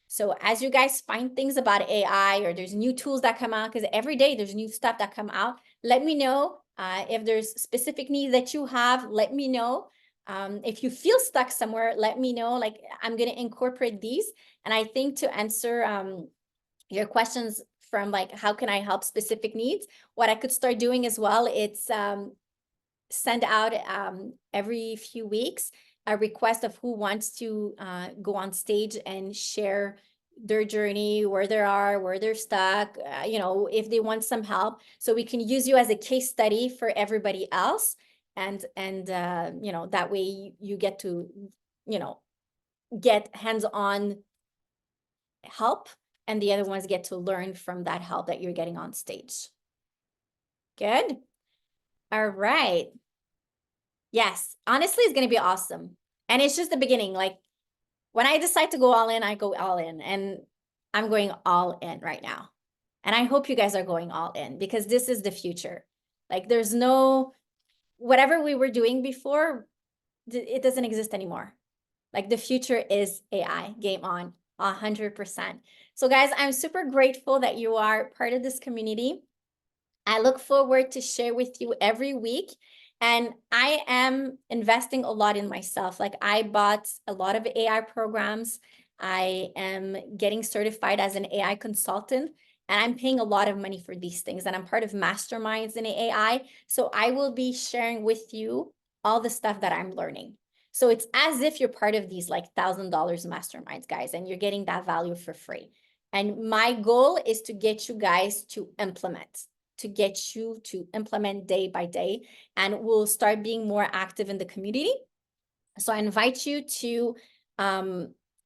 So as you guys find things about AI, or there's new tools that come out, because every day there's new stuff that come out, let me know. If there's specific needs that you have, let me know. If you feel stuck somewhere, let me know. Like, I'm going to incorporate these. And I think to answer your questions from like, how can I help specific needs? What I could start doing as well, it's send out every few weeks a request of who wants to go on stage and share their journey, where they are, where they're stuck, you know, if they want some help. So we can use you as a case study for everybody else. And you know, that way you get to, you know, get hands-on help, and the other ones get to learn from that help that you're getting on stage. Good. All right. Yes, honestly, it's going to be awesome. And it's just the beginning. Like, when I decide to go all in, I go all in, and I'm going all in right now. And I hope you guys are going all in, because this is the future. Like, there's no, whatever we were doing before, it doesn't exist anymore. Like, the future is AI, game on, 100%. So guys, I'm super grateful that you are part of this community. I look forward to share with you every week. And I am investing a lot in myself. Like, I bought a lot of AI programs. I am getting certified as an AI consultant, and I'm paying a lot of money for these things. And I'm part of masterminds in AI. So I will be sharing with you all the stuff that I'm learning. So it's as if you're part of these like $1,000 masterminds, guys, and you're getting that value for free. And my goal is to get you guys to implement day by day, and we'll start being more active in the community. So I invite you to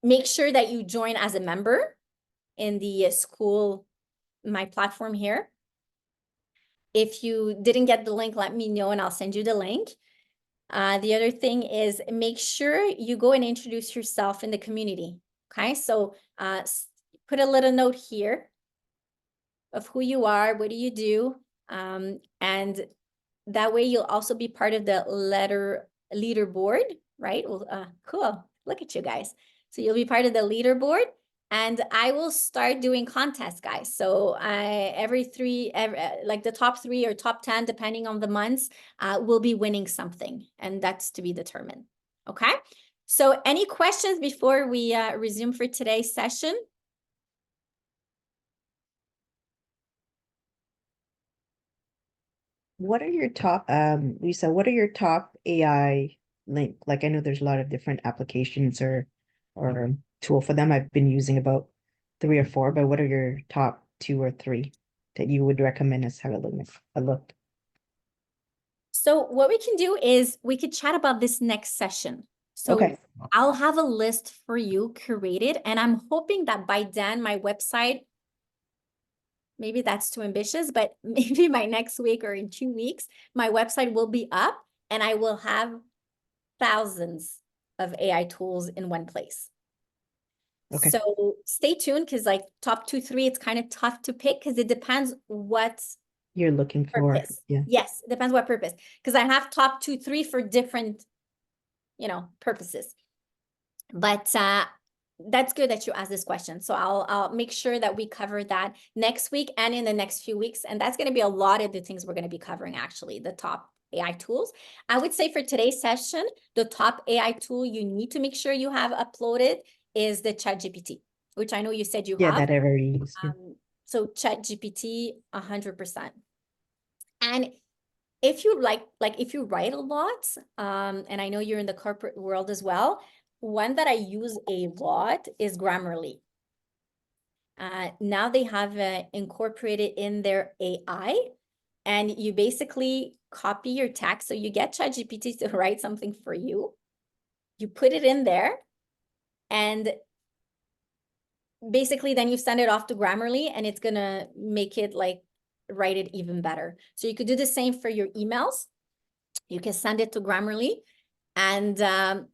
make sure that you join as a member in the SKOOL, my platform here. If you didn't get the link, let me know and I'll send you the link. The other thing is, make sure you go and introduce yourself in the community. Okay, so put a little note here of who you are, what do you do, and that way you'll also be part of the leaderboard, right? Well, cool. Look at you guys. So you'll be part of the leaderboard, and I will start doing contests, guys. So every like the top 3 or top 10, depending on the months, will be winning something, and that's to be determined. Okay. So any questions before we resume for today's session? What are your top, Lisa, what are your top AI link? Like, I know there's a lot of different applications or tool for them. I've been using about 3 or 4, but what are your top 2 or 3 that you would recommend us have a look? So what we can do is we could chat about this next session. So Okay. I'll have a list for you curated, and I'm hoping that by then my website, maybe that's too ambitious, but maybe by next week or in 2 weeks, my website will be up and I will have thousands of AI tools in one place. Okay. So stay tuned, because like top 2, 3, it's kind of tough to pick because it depends what You're looking for. purpose. Yeah. Yes, it depends what purpose, because I have top 2, 3 for different, you know, purposes. But that's good that you asked this question. So I'll make sure that we cover that next week and in the next few weeks. And that's going to be a lot of the things we're going to be covering, actually, the top AI tools. I would say for today's session, the top AI tool you need to make sure you have uploaded is the ChatGPT, which I know you said you Yeah, have. that I've already used. Yeah. So ChatGPT, 100%. And if you like if you write a lot, and I know you're in the corporate world as well, one that I use a lot is Grammarly. Now they have incorporated in their AI, and you basically copy your text. So you get ChatGPT to write something for you. You put it in there, and basically then you send it off to Grammarly, and it's gonna make it like write it even better. So you could do the same for your emails. You can send it to Grammarly, and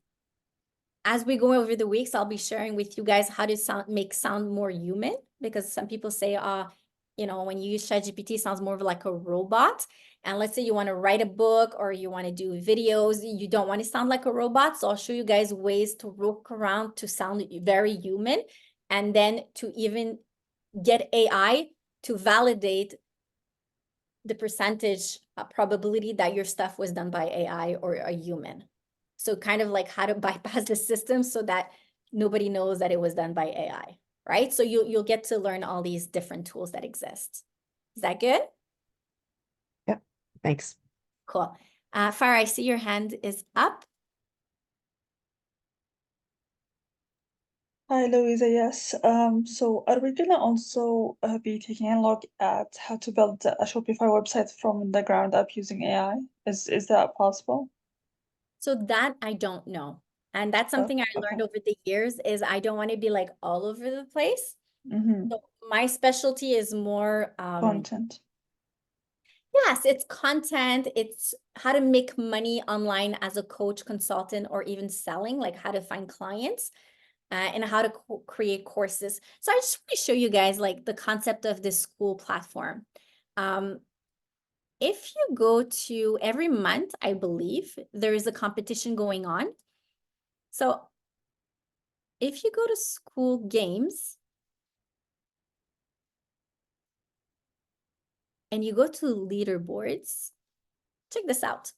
as we go over the weeks, I'll be sharing with you guys how to make sound more human, because some people say, you know, when you use ChatGPT, it sounds more of like a robot. And let's say you want to write a book or you want to do videos, you don't want to sound like a robot. So I'll show you guys ways to work around to sound very human, and then to even get AI to validate the percentage probability that your stuff was done by AI or a human. So kind of like how to bypass the system so that nobody knows that it was done by AI, right? So you'll get to learn all these different tools that exist. Is that good? Yep. Thanks. Cool. Farah, I see your hand is up. Hi, Louisa. Yes. So are we gonna also be taking a look at how to build a Shopify website from the ground up using AI? Is that possible? So that I don't know. And that's something I learned over the years is I don't want to be like all over the place. Mm-hmm. So my specialty is more Content. yes, it's content. It's how to make money online as a coach, consultant, or even selling, like how to find clients and how to create courses. So I just want to show you guys like the concept of this SKOOL platform. If you go to every month, I believe there is a competition going on. So if you go to SKOOL Games and you go to leaderboards, check this out.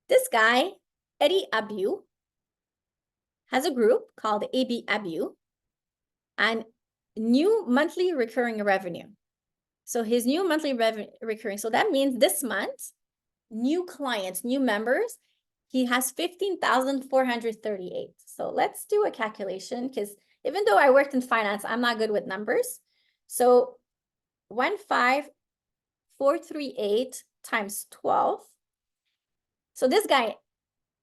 This guy, Eddie Abu, has a group called AB Abu and new monthly recurring revenue. So his new monthly recurring, so that means this month, new clients, new members, he has 15,438. So let's do a calculation because even though I worked in finance, I'm not good with numbers. So 15,438 times 12. So this guy,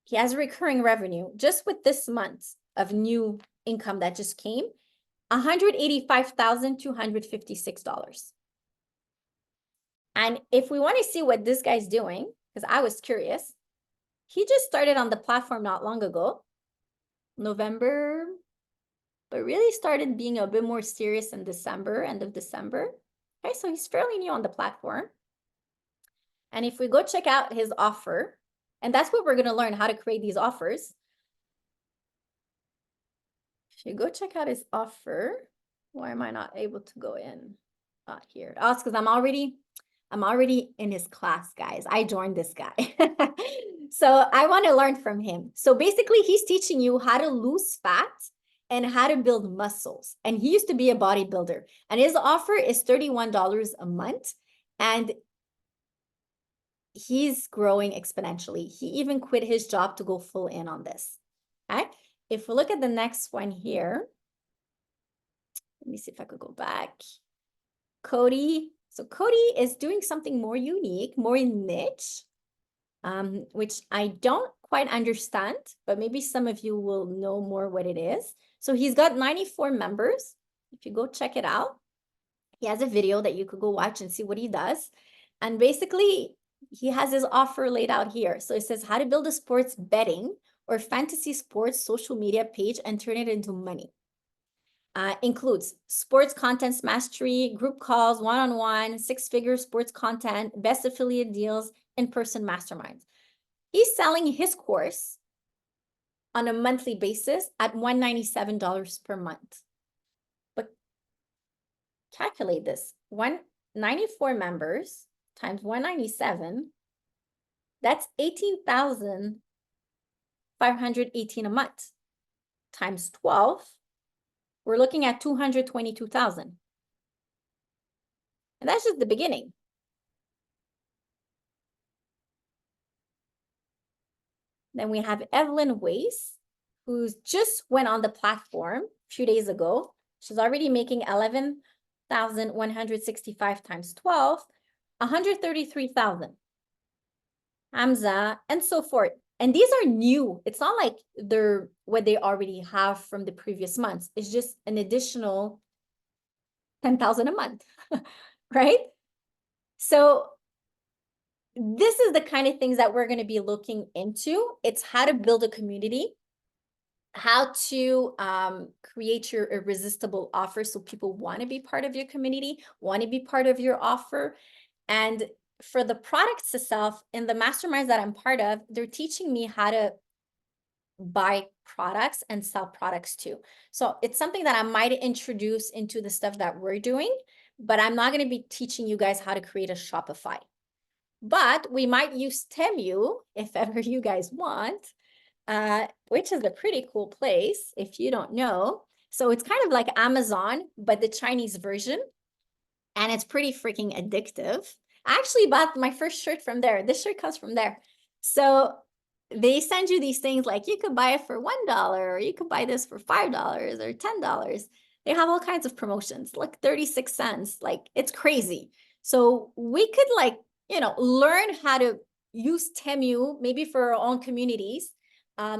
he has recurring revenue just with this month of new income that just came, $185,256. And if we want to see what this guy's doing, because I was curious, he just started on the platform not long ago, November, but really started being a bit more serious in December, end of December. Okay, so he's fairly new on the platform. And if we go check out his offer, and that's what we're going to learn, how to create these offers. If you go check out his offer, why am I not able to go in? Here. Oh, it's because I'm already in his class, guys. I joined this guy. So I want to learn from him. So basically, he's teaching you how to lose fat and how to build muscles. And he used to be a bodybuilder. And his offer is $31 a month. And he's growing exponentially. He even quit his job to go full in on this. Okay. If we look at the next one here, let me see if I could go back. Cody. So Cody is doing something more unique, more niche, which I don't quite understand, but maybe some of you will know more what it is. So he's got 94 members. If you go check it out, he has a video that you could go watch and see what he does. And basically, he has his offer laid out here. So it says how to build a sports betting or fantasy sports social media page and turn it into money. Includes sports content mastery, group calls, one-on-one, six-figure sports content, best affiliate deals, in-person masterminds. He's selling his course on a monthly basis at $197 per month. But calculate this, 194 members times 197, that's 18,518 a month times 12. We're looking at 222,000. And that's just the beginning. Then we have Evelyn Weiss, who's just went on the platform a few days ago. She's already making 11,165 times 12, 133,000. Hamza, and so forth. And these are new. It's not like they're what they already have from the previous months. It's just an additional 10,000 a month, right? So this is the kind of things that we're going to be looking into. It's how to build a community. how to create your irresistible offer so people want to be part of your community, want to be part of your offer. And for the products itself, in the masterminds that I'm part of, they're teaching me how to buy products and sell products too. So it's something that I might introduce into the stuff that we're doing, but I'm not going to be teaching you guys how to create a Shopify. But we might use Temu if ever you guys want, which is a pretty cool place if you don't know. So it's kind of like Amazon, but the Chinese version. And it's pretty freaking addictive. I actually bought my first shirt from there. This shirt comes from there. So they send you these things like you could buy it for $1 or you could buy this for $5 or $10. They have all kinds of promotions, like 36 cents. Like it's crazy. So we could like, learn how to use Temu maybe for our own communities.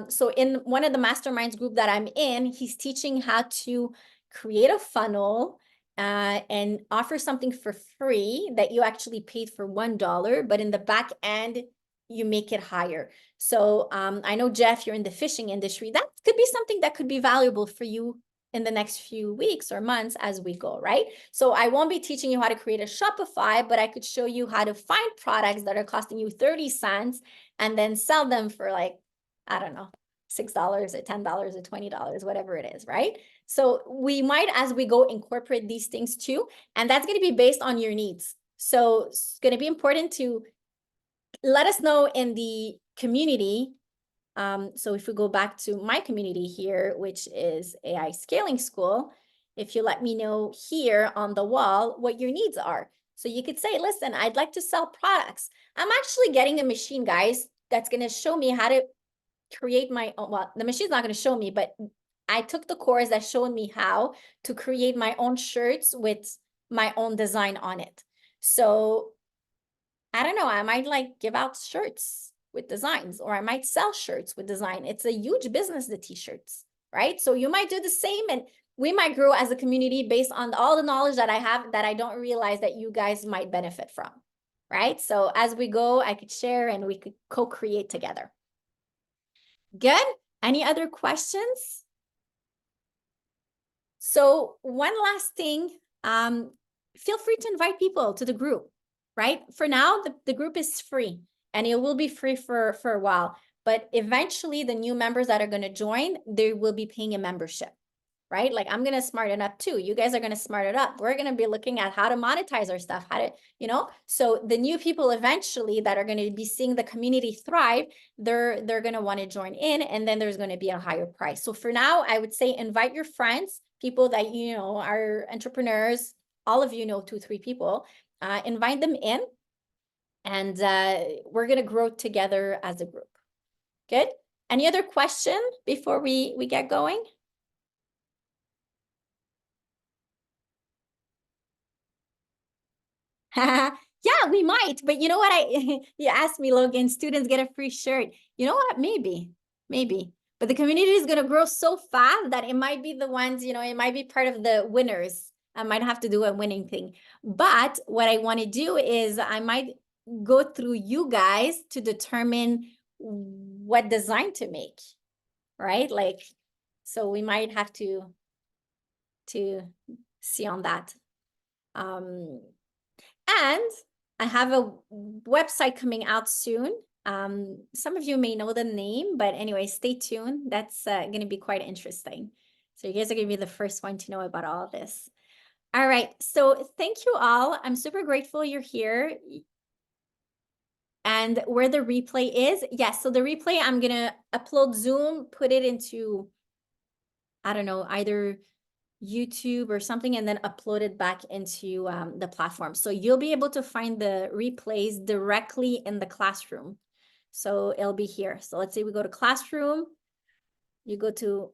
So in one of the masterminds group that I'm in, he's teaching how to create a funnel and offer something for free that you actually paid for $1, but in the back end, you make it higher. So I know, Jeff, you're in the fishing industry. That could be something that could be valuable for you in the next few weeks or months as we go, right? So I won't be teaching you how to create a Shopify, but I could show you how to find products that are costing you 30 cents and then sell them for like, I don't know, $6 or $10 or $20, whatever it is, right? So we might, as we go, incorporate these things too, and that's going to be based on your needs. So it's going to be important to let us know in the community. So if we go back to my community here, which is AI Scaling School, if you let me know here on the wall what your needs are. So you could say, listen, I'd like to sell products. I'm actually getting a machine, guys, that's going to show me how to create my own. Well, the machine's not going to show me, but I took the course that showed me how to create my own shirts with my own design on it. So I don't know, I might like give out shirts with designs, or I might sell shirts with design. It's a huge business, the t-shirts, right? So you might do the same, and we might grow as a community based on all the knowledge that I have that I don't realize that you guys might benefit from, right? So as we go, I could share and we could co-create together. Good. Any other questions? So one last thing, feel free to invite people to the group, right? For now, the group is free and it will be free for a while, but eventually the new members that are going to join, they will be paying a membership, right? Like I'm going to smart it up too. You guys are going to smart it up. We're going to be looking at how to monetize our stuff, how to, so the new people eventually that are going to be seeing the community thrive, they're going to want to join in, and then there's going to be a higher price. So for now, I would say invite your friends, people that, are entrepreneurs. All of you know 2-3 people, invite them in, and we're going to grow together as a group. Good. Any other question before we get going? Yeah, we might, but you know what? You asked me, Logan, students get a free shirt. You know what? Maybe, but the community is going to grow so fast that it might be the ones, it might be part of the winners. I might have to do a winning thing. But what I want to do is I might go through you guys to determine what design to make, right? Like, so we might have to see on that. And I have a website coming out soon. Some of you may know the name, but anyway, stay tuned. That's going to be quite interesting. So you guys are going to be the first one to know about all of this. All right. So thank you all. I'm super grateful you're here. And where the replay is, yes. So the replay, I'm going to upload Zoom, put it into, I don't know, either YouTube or something, and then upload it back into the platform. So you'll be able to find the replays directly in the classroom. So it'll be here. So let's say we go to classroom. You go to,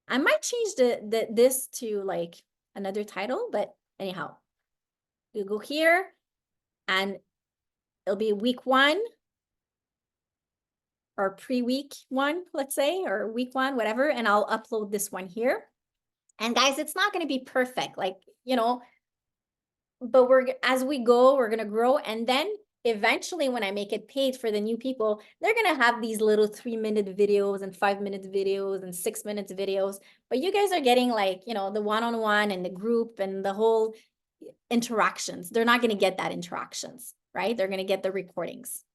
I might change this to like another title, but anyhow, you go here and it'll be week 1 or pre-week 1, let's say, or week 1, whatever. And I'll upload this one here. And guys, it's not going to be perfect, like, but as we go, we're going to grow. And then eventually when I make it paid for the new people, they're going to have these little 3-minute videos and 5-minute videos and 6-minute videos. But you guys are getting like, you know, the one-on-one and the group and the whole interactions. They're not going to get that interactions, right? They're going to get the recordings.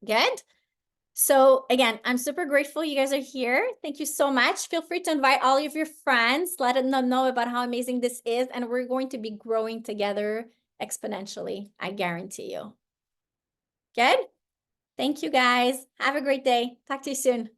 Good. So again, I'm super grateful you guys are here. Thank you so much. Feel free to invite all of your friends, let them know about how amazing this is. And we're going to be growing together exponentially. I guarantee you. Good. Thank you guys. Have a great day. Talk to you soon.